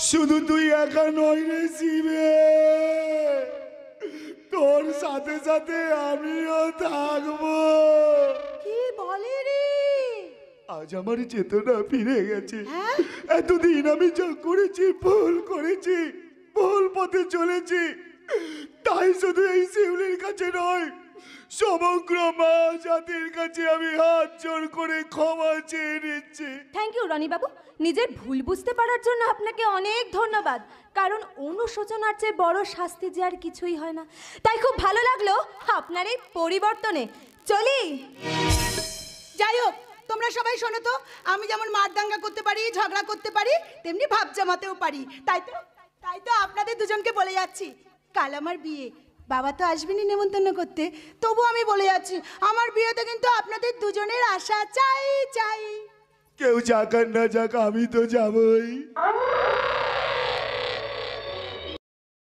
শুধু তুই একা নয় রে শিবে, তোর সাথে সাথে আমিও থাকবো। কি বলে রে? আজ আমার চেতনা ফিরে গেছে। এতদিন আমি যা করেছি ভুল করেছি, ভুল পথে চলেছি, তাই শুধু এই শিউলির কাছে নয়, সমগ্র মা জাতির কাছে আমি হাত জোড় করে ক্ষমা চেয়ে নিচ্ছি। থ্যাংক ইউ রনি বাবু, নিজের ভুল বুঝতে পারার জন্য আপনাকে অনেক ধন্যবাদ। কারণ অনুশোচনার চেয়ে বড় শাস্তি যে আর কিছুই হয় না। তাই খুব ভালো লাগলো আপনার এই পরিবর্তনে। চলি। যাই হোক, তোমরা সবাই শোনো তো, আমি যেমন মারদাঙ্গা করতে পারি, ঝগড়া করতে পারি, তেমনি ভাব জমাতেও পারি। তাই তো আপনাদের দুজনকে বলে যাচ্ছি, কাল আমার বিয়ে। বাবা তো আসবেনি নেমন্তন্ন করতে, তবু আমি বলে যাচ্ছি, আমার বিয়েতে কিন্তু আপনাদের দুজনের আশা চাই চাই। কেউ যাক আর না যাক, আমি তো যাবই।